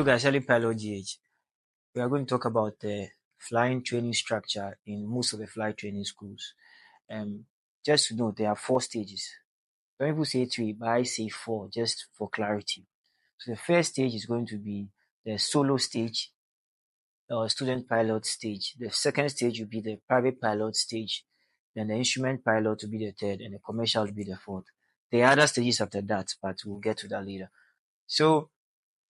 guys, HeliPilotGh. We are going to talk about the flying training structure in most of the flight training schools. Just to note, there are 4 stages. Some people say 3, but I say 4 just for clarity. So the first stage is going to be the solo stage or student pilot stage. The second stage will be the private pilot stage. Then the instrument pilot will be the third, and the commercial will be the fourth. There are other stages after that, but we'll get to that later. So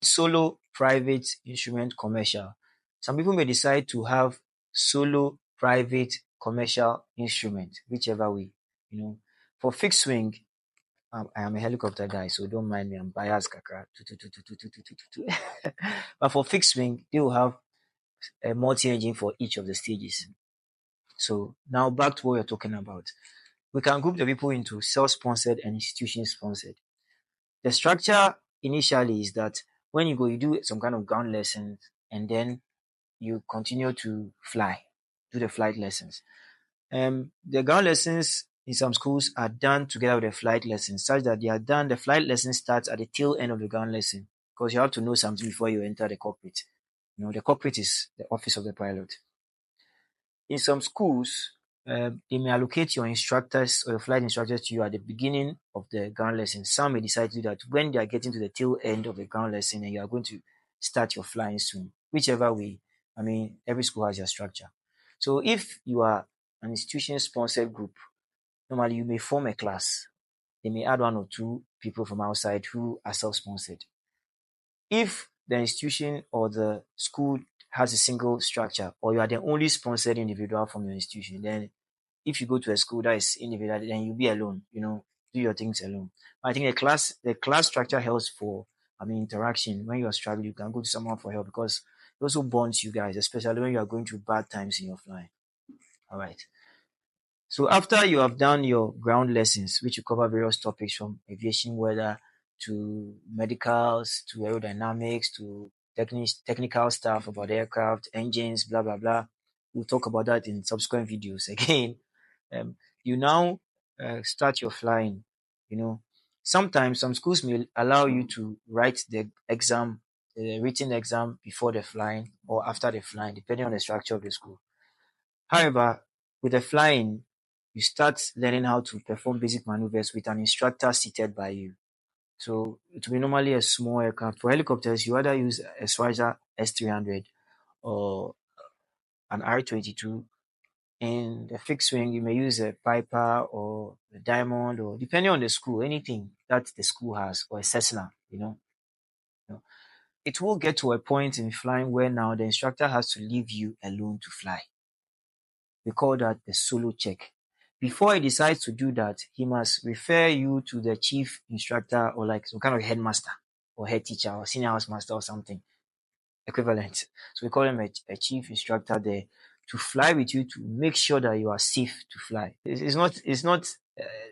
solo, private, instrument, commercial. Some people may decide to have solo, private, commercial, instrument, whichever way. For fixed wing, I am a helicopter guy, so don't mind me. I'm biased, kaka. But for fixed wing, they will have a multi-engine for each of the stages. So now back to what we're talking about. We can group the people into self-sponsored and institution-sponsored. The structure initially is that when you go, you do some kind of ground lessons, and then you continue to fly, do the flight lessons. The ground lessons in some schools are done together with the flight lessons, such that they are done. The flight lesson starts at the tail end of the ground lesson, because you have to know something before you enter the cockpit. The cockpit is the office of the pilot. In some schools, they may allocate your instructors or your flight instructors to you at the beginning of the ground lesson. Some may decide to do that when they are getting to the tail end of the ground lesson and you are going to start your flying soon. Whichever way, every school has their structure. So if you are an institution-sponsored group, normally you may form a class. They may add 1 or 2 people from outside who are self-sponsored. If the institution or the school has a single structure, or you are the only sponsored individual from your institution, then if you go to a school that is individual, then you'll be alone, do your things alone. I think the class structure helps for, interaction. When you are struggling, you can go to someone for help, because it also bonds you guys, especially when you are going through bad times in your flying. All right. So after you have done your ground lessons, which you cover various topics from aviation weather to medicals to aerodynamics to technical stuff about aircraft, engines, blah, blah, blah. We'll talk about that in subsequent videos again. You now start your flying. Sometimes some schools may allow you to write the exam, the written exam before the flying or after the flying, depending on the structure of the school. However, with the flying, you start learning how to perform basic maneuvers with an instructor seated by you. So it will be normally a small aircraft. For helicopters, you either use a Schweizer S300 or an R22. In the fixed wing, you may use a Piper or a Diamond, or depending on the school, anything that the school has, or a Cessna, It will get to a point in flying where now the instructor has to leave you alone to fly. We call that the solo check. Before he decides to do that, he must refer you to the chief instructor, or like some kind of headmaster or head teacher or senior housemaster or something equivalent. So we call him a chief instructor there to fly with you, to make sure that you are safe to fly. It's not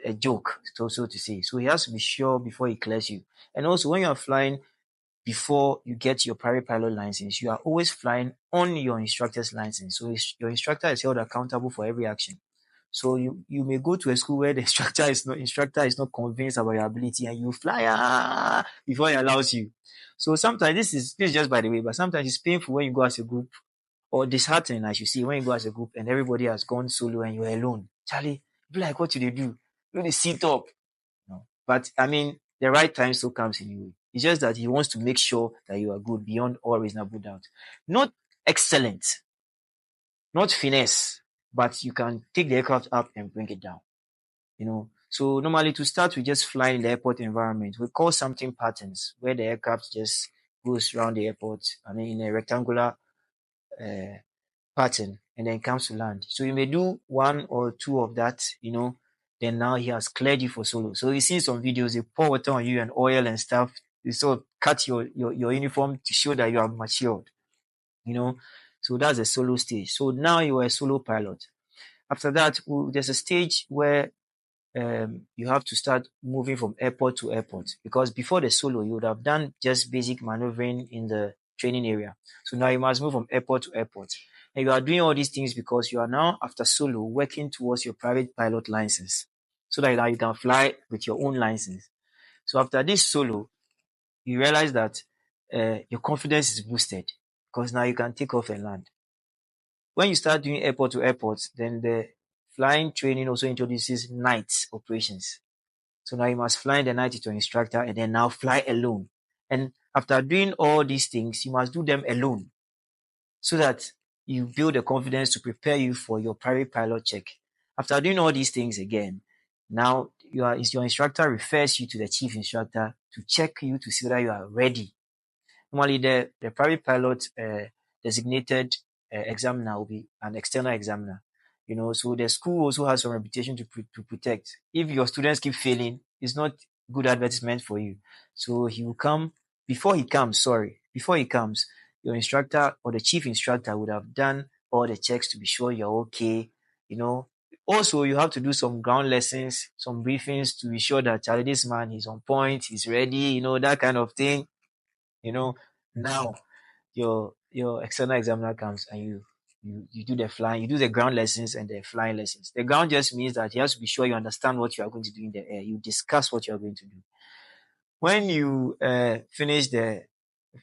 a joke, so to say. So he has to be sure before he clears you. And also, when you are flying, before you get your private pilot license, you are always flying on your instructor's license. So your instructor is held accountable for every action. So you may go to a school where the instructor is not convinced about your ability, and you fly before he allows you. So sometimes this is just by the way, but sometimes it's painful when you go as a group, or disheartening, as you see, when you go as a group and everybody has gone solo and you're alone. Charlie, be like, what do they do? You sit up. No. But the right time still comes anyway. It's just that he wants to make sure that you are good beyond all reasonable doubt. Not excellent, not finesse, but you can take the aircraft up and bring it down. So normally, to start, we just fly in the airport environment. We call something patterns, where the aircraft just goes around the airport, in a rectangular pattern, and then comes to land. So you may do 1 or 2 of that, then now he has cleared you for solo. So you see some videos, they pour water on you and oil and stuff. They sort of cut your uniform to show that you are matured. So that's a solo stage. So now you are a solo pilot. After that, there's a stage where you have to start moving from airport to airport, because before the solo, you would have done just basic maneuvering in the training area. So now you must move from airport to airport. And you are doing all these things because you are now, after solo, working towards your private pilot license, so that now you can fly with your own license. So after this solo, you realize that your confidence is boosted because now you can take off and land. When you start doing airport to airport, then the flying training also introduces night operations. So now you must fly in the night with your instructor and then now fly alone. And after doing all these things, you must do them alone so that you build the confidence to prepare you for your private pilot check. After doing all these things again, now your instructor refers you to the chief instructor to check you to see whether you are ready. Normally, the private pilot designated examiner will be an external examiner. So the school also has some reputation to protect. If your students keep failing, it's not good advertisement for you. So he will come before he comes, your instructor or the chief instructor would have done all the checks to be sure you're okay. Also, you have to do some ground lessons, some briefings to be sure that Charlie, this man, he's on point, he's ready, that kind of thing. you know Now your external examiner comes and you do the flying, you do the ground lessons and the flying lessons. The ground just means that you have to be sure you understand what you are going to do in the air. You discuss what you are going to do. When you finish the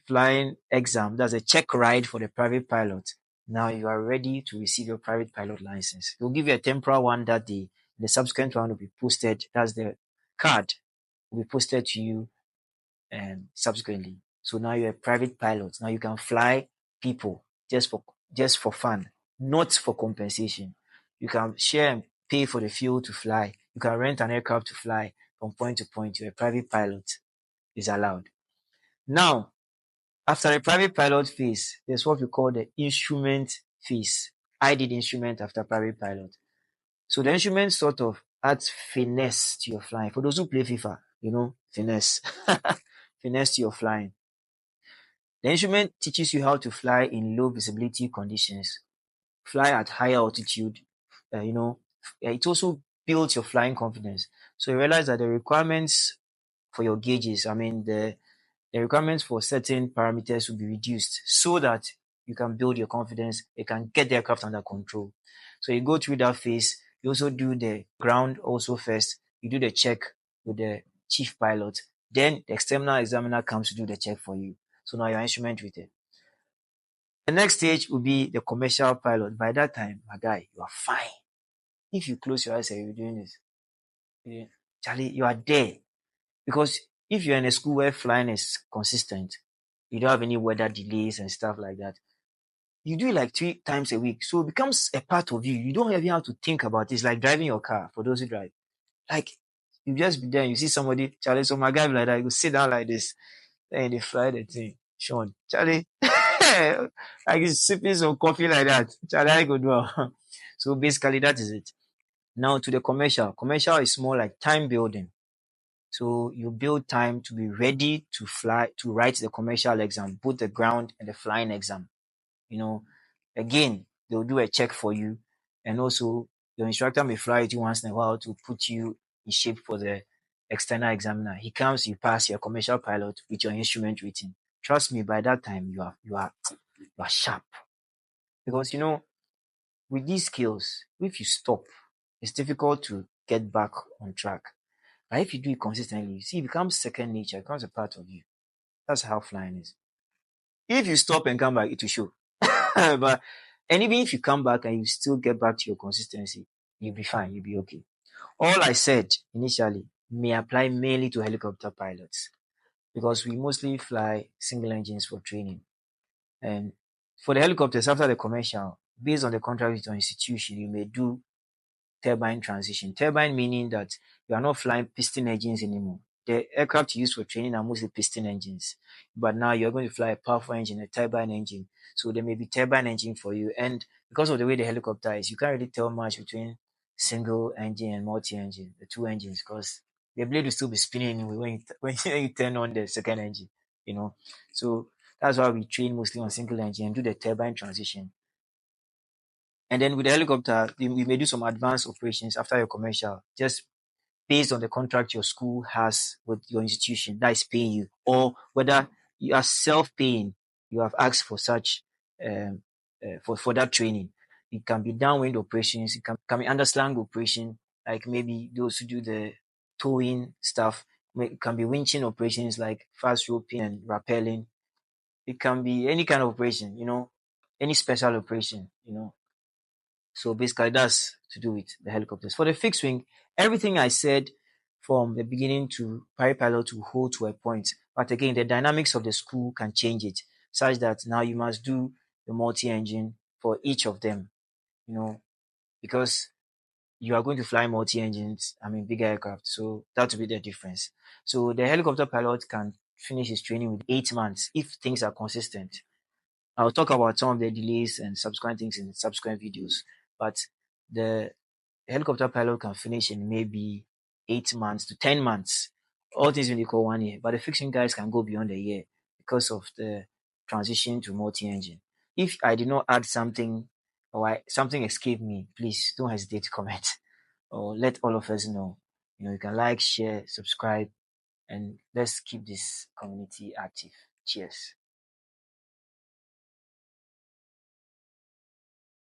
flying exam, that's a check ride for the private pilot. Now you are ready to receive your private pilot license. They'll give you a temporary one that day. The subsequent one will be posted. That's the card will be posted to you subsequently. So now you're a private pilot. Now you can fly people just for fun, not for compensation. You can share and pay for the fuel to fly. You can rent an aircraft to fly from point to point. You're a private pilot. Is allowed. Now, after the private pilot phase, there's what we call the instrument phase. I did instrument after private pilot. So the instrument sort of adds finesse to your flying. For those who play FIFA, finesse. Finesse to your flying. The instrument teaches you how to fly in low visibility conditions, fly at higher altitude. It also builds your flying confidence. So you realize that the requirements for your gauges, the requirements for certain parameters will be reduced so that you can build your confidence. You can get the aircraft under control. So you go through that phase. You also do the ground also first. You do the check with the chief pilot. Then the external examiner comes to do the check for you. So now your instrument with it. The next stage will be the commercial pilot. By that time, my guy, you are fine. If you close your eyes and you're doing this, Charlie, you are there. Because if you're in a school where flying is consistent, you don't have any weather delays and stuff like that, you do it like 3 times a week. So it becomes a part of you. You don't even have to think about it. It's like driving your car for those who drive. Like, you just be there, you see somebody, Charlie, so my guy be like that, you go sit down like this, then they fly the thing. Sean, Charlie, like he's sipping some coffee like that. Charlie, I go do. So basically, that is it. Now to the commercial. Commercial is more like time building. So you build time to be ready to fly, to write the commercial exam, both the ground and the flying exam. Again, they'll do a check for you. And also your instructor may fly with you once in a while to put you in shape for the external examiner. He comes, you pass your commercial pilot with your instrument written. Trust me, by that time you are sharp. Because with these skills, if you stop, it's difficult to get back on track. But if you do it consistently, you see, it becomes second nature, it becomes a part of you. That's how flying is. If you stop and come back, it will show. And even if you come back and you still get back to your consistency, you'll be fine, you'll be okay. All I said initially may apply mainly to helicopter pilots because we mostly fly single engines for training. And for the helicopters, after the commercial, based on the contract with your institution, you may do turbine transition. Turbine meaning that you are not flying piston engines anymore. The aircraft used for training are mostly piston engines, but now you're going to fly a powerful engine, a turbine engine. So there may be turbine engine for you. And because of the way the helicopter is, you can't really tell much between single engine and multi-engine, the two engines, because the blade will still be spinning anyway when you turn on the second engine, So that's why we train mostly on single engine and do the turbine transition. And then with the helicopter, we may do some advanced operations after your commercial, just based on the contract your school has with your institution that is paying you, or whether you are self-paying, you have asked for such for that training. It can be downwind operations, it can be underslang operation, like maybe those who do the towing stuff. It can be winching operations like fast roping and rappelling. It can be any kind of operation, any special operation, So basically, that's to do with the helicopters. For the fixed wing, everything I said from the beginning to pilot will hold to a point. But again, the dynamics of the school can change it, such that now you must do the multi-engine for each of them, because you are going to fly multi-engines, bigger aircraft. So that will be the difference. So the helicopter pilot can finish his training with 8 months if things are consistent. I'll talk about some of the delays and subsequent things in subsequent videos. But the helicopter pilot can finish in maybe 8 months to 10 months. All things when they call 1 year. But the fixing guys can go beyond a year because of the transition to multi-engine. If I did not add something or something escaped me, please don't hesitate to comment or let all of us know. You can like, share, subscribe, and let's keep this community active. Cheers.